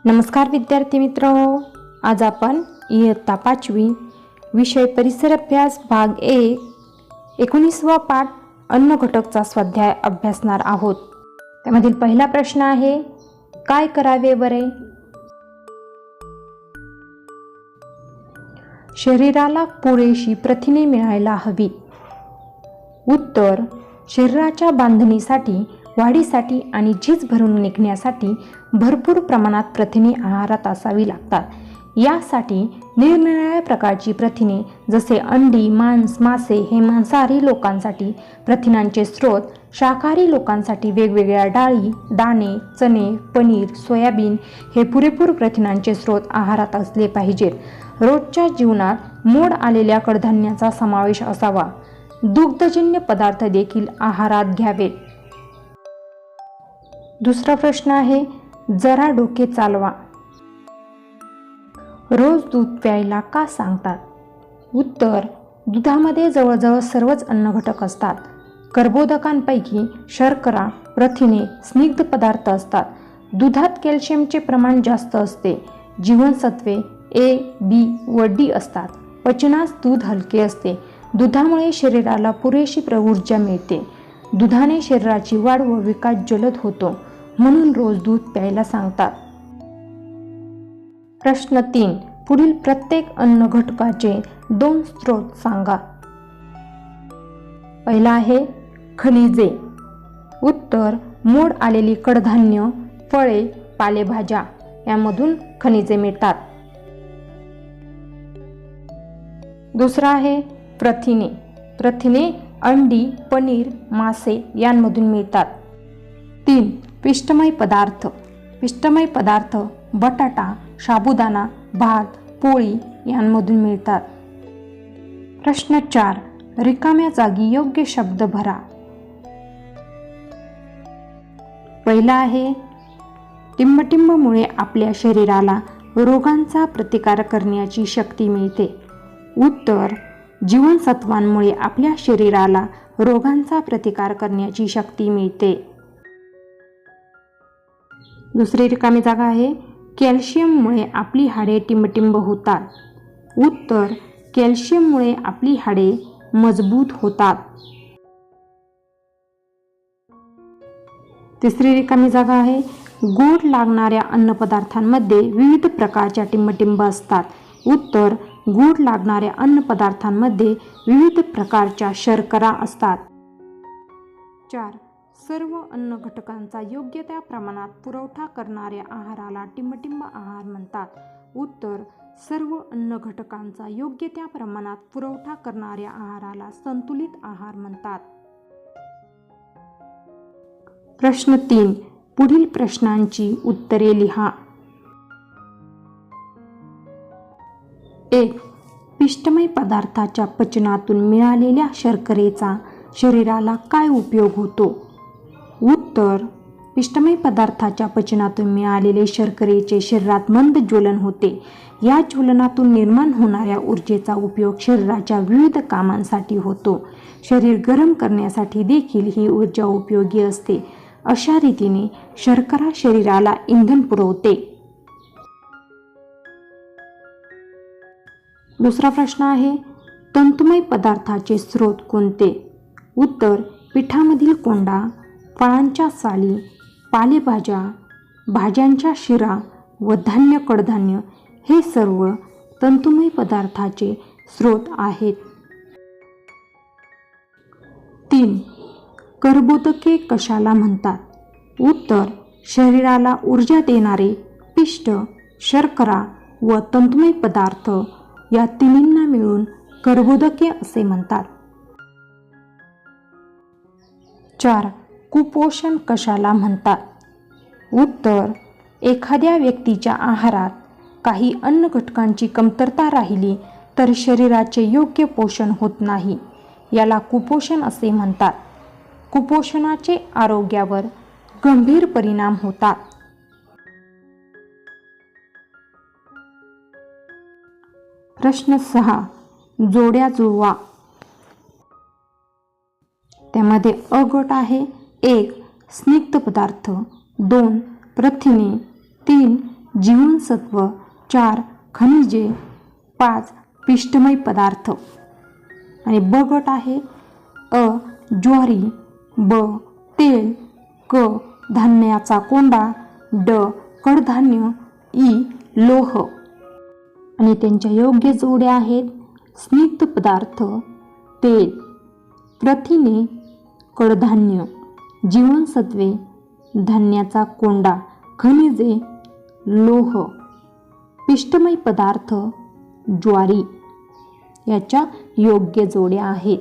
नमस्कार विद्यार्थी मित्रांनो, आज आपण इयत्ता 5वी विषय परिसर अभ्यास भाग 1 19वा पाठ अन्न घटकचा स्वाध्याय अभ्यासणार आहोत। त्यामधील पहिला प्रश्न आहे, काय करावे बरे? शरीराला पुरेशी प्रथिने मिळायला हवी। उत्तर, शरीराच्या बांधणीसाठी, वाढीसाठी आणि झीज भरून निघण्यासाठी भरपूर प्रमाणात प्रथिने आहारात असावी लागतात। यासाठी निरनिराळ्या प्रकारची प्रथिने जसे अंडी, मांस, मासे हे मांसाहारी लोकांसाठी प्रथिनांचे स्रोत, शाकाहारी लोकांसाठी वेगवेगळ्या डाळी, दाणे, चणे, पनीर, सोयाबीन हे पुरेपूर प्रथिनांचे स्रोत आहारात असले पाहिजेत। रोजच्या जीवनात मोड आलेल्या कडधान्याचा समावेश असावा। दुग्धजन्य पदार्थ देखील आहारात घ्यावेत। दुसरा प्रश्न आहे, जरा डोके चालवा। रोज दूध प्यायला का सांगतात? उत्तर, दुधामध्ये जवळजवळ सर्वच अन्न घटक असतात। कर्बोदकांपैकी शर्करा, प्रथिने, स्निग्ध पदार्थ असतात। दुधात कॅल्शियमचे प्रमाण जास्त असते। जीवनसत्वे ए, बी व डी असतात। पचनास दूध हलके असते। दुधामुळे शरीराला पुरेशी ऊर्जा मिळते। दुधाने शरीराची वाढ व विकास जलद होतो, म्हणून रोज दूध प्यायला सांगतात। प्रश्न 3, पुढील प्रत्येक अन्न घटकाचे 2 स्रोत सांगा। पहिला आहे खनिजे। उत्तर, मोड आलेली कडधान्य, फळे, पालेभाज्या यामधून खनिजे मिळतात। दुसरा आहे प्रथिने। प्रथिने अंडी, पनीर, मासे यांमधून मिळतात। 3, पिष्टमय पदार्थ। पिष्टमय पदार्थ बटाटा, साबुदाणा, भात, पोळी यांमधून मिळतात। प्रश्न 4, रिकाम्या जागी योग्य शब्द भरा। पहिला आहे, टिंबटिंबमुळे आपल्या शरीराला रोगांचा प्रतिकार करण्याची शक्ती मिळते। उत्तर, जीवनसत्वांमुळे आपल्या शरीराला रोगांचा प्रतिकार करण्याची शक्ती मिळते। दुसरी रिकामी जागा आहे, कॅल्शियममुळे आपली हाडे टिंबटिंब होतात। उत्तर, कॅल्शियममुळे आपली हाडे मजबूत होतात। तिसरी रिकामी जागा आहे, गोड लागणाऱ्या अन्नपदार्थांमध्ये विविध प्रकारच्या टिंबटिंब असतात। उत्तर, गोड लागणाऱ्या अन्नपदार्थांमध्ये विविध प्रकारच्या शर्करा असतात। 4, सर्व अन्न घटकांचा योग्य त्या प्रमाणात पुरवठा करणाऱ्या आहाराला टिंबटिंब आहार म्हणतात। उत्तर, सर्व अन्न घटकांचा योग्य त्या प्रमाणात पुरवठा करणाऱ्या आहाराला संतुलित आहार म्हणतात। प्रश्न 3, पुढील प्रश्नांची उत्तरे लिहा। 1, पिष्टमय पदार्थाच्या पचनातून मिळालेल्या शर्करेचा शरीराला काय उपयोग होतो? उत्तर, पिष्टमय पदार्थाच्या पचनातून मिळालेले शर्करेचे शरीरात मंद ज्वलन होते। या ज्वलनातून निर्माण होणाऱ्या ऊर्जेचा उपयोग शरीराच्या विविध कामांसाठी होतो। शरीर गरम करण्यासाठी देखील ही ऊर्जा उपयोगी असते। अशा रीतीने शर्करा शरीराला इंधन पुरवते। दुसरा प्रश्न आहे, तंतुमय पदार्थाचे स्रोत कोणते? उत्तर, पिठामधील कोंडा, फळांच्या साली, पालेभाज्या, भाज्यांच्या शिरा व धान्य, कडधान्य हे सर्व तंतुमय पदार्थाचे स्रोत आहेत। 3, कर्बोदके कशाला म्हणतात? उत्तर, शरीराला ऊर्जा देणारे पिष्ट, शर्करा व तंतुमय पदार्थ या तिन्हींना मिळून कर्बोदके असे म्हणतात। 4, कुपोषण कशाला म्हणतात? उत्तर, एखाद्या व्यक्तीच्या आहारात काही अन्न घटकांची कमतरता राहिली तर शरीराचे योग्य पोषण होत नाही, याला कुपोषण असे म्हणतात। कुपोषणाचे आरोग्यावर गंभीर परिणाम होतात। प्रश्न 6, जोड्या जुळवा। त्यामध्ये अ गट आहे, 1, स्निग्ध पदार्थ, 2, प्रथिने, 3, जीवनसत्व, 4 खनिजे, 5 पिष्टमय पदार्थ. आणि ब गट आहे अ ज्वारी, ब तेल, क धान्याचा कोंडा, ड कडधान्य, ई लोह. आणि त्यांच्या योग्य जोड्या आहेत स्निग्ध पदार्थ, तेल, प्रथिने, कडधान्य, जीवनसत्वे, धान्याचा कोंडा, खनिजे, लोह, पिष्टमय पदार्थ, ज्वारी. याच्या योग्य जोड्या आहेत.